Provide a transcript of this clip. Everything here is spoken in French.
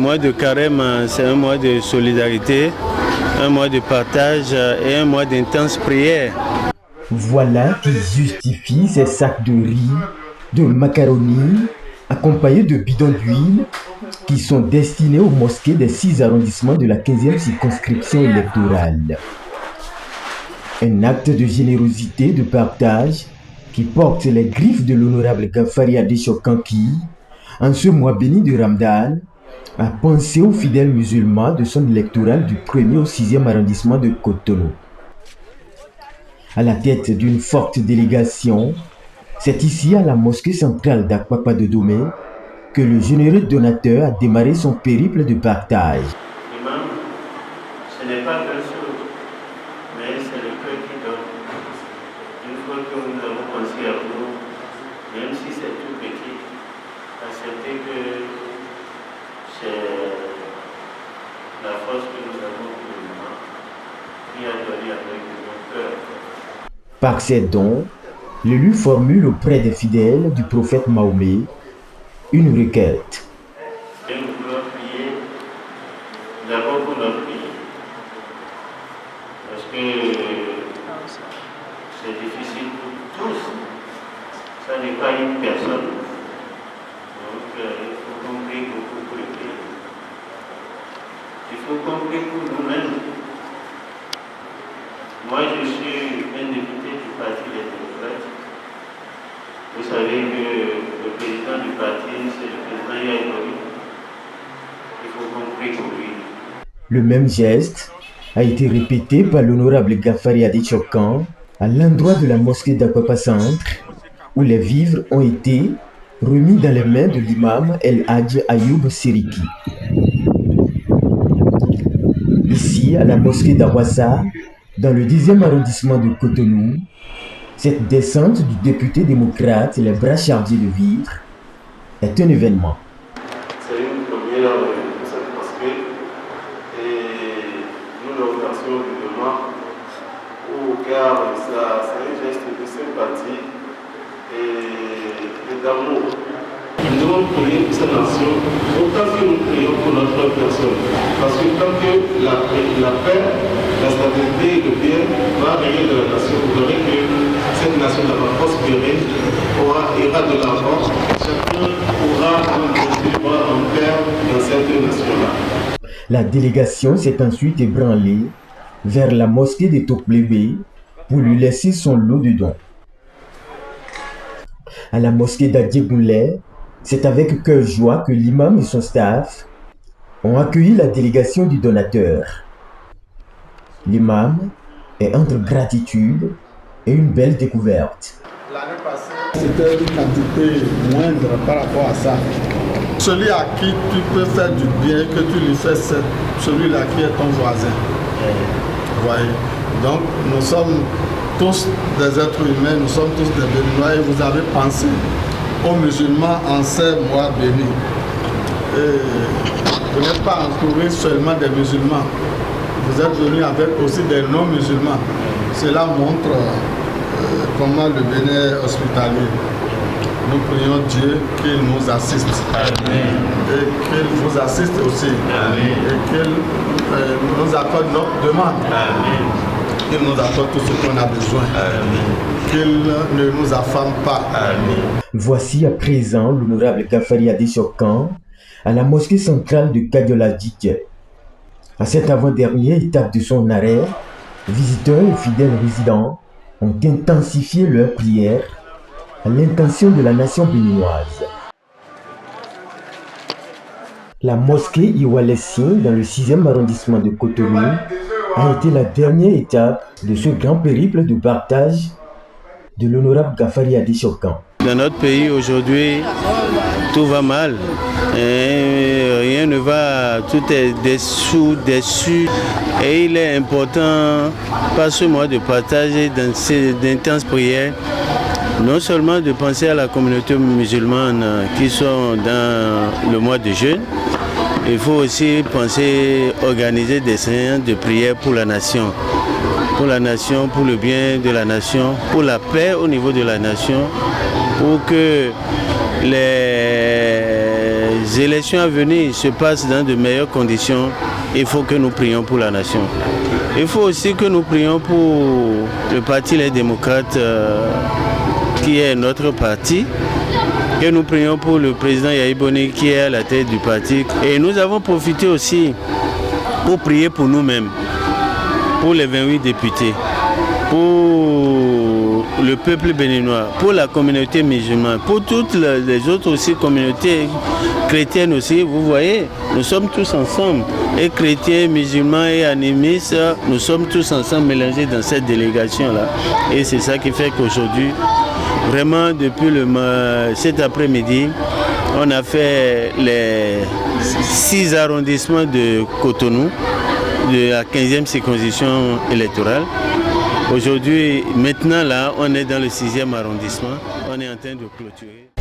mois de carême, c'est un mois de solidarité, un mois de partage et un mois d'intense prière. Voilà qui justifie ces sacs de riz, de macaroni, accompagnés de bidons d'huile, qui sont destinés aux mosquées des 6 arrondissements de la 15e circonscription électorale. Un acte de générosité, de partage, qui porte les griffes de l'honorable Ghaffari Adéchokan qui, en ce mois béni de Ramadan, a pensé aux fidèles musulmans de son électoral du 1er au 6e arrondissement de Cotonou. À la tête d'une forte délégation, c'est ici à la mosquée centrale d'Akwapa de Domé que le généreux donateur a démarré son périple de partage. Imam, ce n'est pas grand chose, mais c'est le cœur qui donne. Une fois que nous avons pensé à vous, même si c'est tout petit, acceptez que c'est la force que nous avons pour le moment qui a donné avec notre cœur. Par ces dons, l'élu formule auprès des fidèles du prophète Mahomet une requête. Et nous voulons prier d'abord pour notre pays. Parce que c'est difficile pour tous. Ça n'est pas une personne. Donc il faut qu'on prie beaucoup pour le pays. Il faut qu'on prie pour nous-mêmes. Moi, je suis un député du Parti des démocrates. Vous savez que le président du parti, c'est le président Yaïdori. Il faut qu'on prie pour lui. Le même geste a été répété par l'honorable Ghaffari Adéchokan à l'endroit de la mosquée d'Akwapa Centre, où les vivres ont été remis dans les mains de l'imam El Hadj Ayoub Seriki. Ici, à la mosquée d'Awassa, dans le 10e arrondissement de Cotonou, cette descente du député démocrate, les bras chargés de vivres, est un événement. C'est une première pour cette mosquée et nous l'orientation évidemment car c'est un geste de sympathie et d'amour. Nous devons prier pour cette nation autant que nous prions pour notre personne. Parce que tant que la paix, la stabilité et le bien va régner de la nation, vous verrez que cette nation va prospérer, ira de l'avant, chacun pourra vivre en paix dans cette nation-là. La délégation s'est ensuite ébranlée vers la mosquée de Toklébé pour lui laisser son lot de dons. À la mosquée d'Adjégoulé, c'est avec cœur joie que l'imam et son staff ont accueilli la délégation du donateur. L'imam est entre gratitude et une belle découverte. L'année passée, c'était une quantité moindre par rapport à ça. Celui à qui tu peux faire du bien, que tu lui fais celui-là qui est ton voisin. Voyez. Donc nous sommes tous des êtres humains, nous sommes tous des béninois et vous avez pensé aux musulmans en ces mois bénis. Et vous n'êtes pas entouré seulement des musulmans, vous êtes venus avec aussi des non-musulmans. Cela montre comment le Bénin est hospitalier. Nous prions Dieu qu'il nous assiste. Amen. Et qu'il vous assiste aussi. Amen. Et qu'il nous accorde notre demande. Amen. Qu'il nous accorde tout ce qu'on a besoin. Amen. Qu'il ne nous affame pas. Amen. Voici à présent l'honorable Ghaffari Adéchokan à la mosquée centrale de Kadiola Djidje. À cette avant-dernière étape de son arrêt, visiteurs et fidèles résidents ont intensifié leurs prières à l'intention de la nation béninoise. La mosquée Iwalessien dans le 6e arrondissement de Cotonou a été la dernière étape de ce grand périple de partage de l'honorable Ghaffari Adéchokan. Dans notre pays aujourd'hui, tout va mal. Rien ne va, tout est déçu. Et il est important, par ce mois de partager dans ces intenses prières, non seulement de penser à la communauté musulmane qui sont dans le mois de jeûne, il faut aussi penser organiser des séances de prière pour la nation. Pour la nation, pour le bien de la nation, pour la paix au niveau de la nation, pour que les élections à venir se passent dans de meilleures conditions, il faut que nous prions pour la nation. Il faut aussi que nous prions pour le Parti Les Démocrates, qui est notre parti, que nous prions pour le président Yahya Boni qui est à la tête du parti. Et nous avons profité aussi pour prier pour nous-mêmes, pour les 28 députés, pour le peuple béninois, pour la communauté musulmane, pour toutes les autres aussi communautés chrétiennes aussi. Vous voyez, nous sommes tous ensemble, et chrétiens, musulmans et animistes, nous sommes tous ensemble mélangés dans cette délégation-là. Et c'est ça qui fait qu'aujourd'hui, vraiment depuis cet après-midi, on a fait les 6 arrondissements de Cotonou, de la 15e circonscription électorale. Aujourd'hui, maintenant là, on est dans le 6e arrondissement, on est en train de clôturer.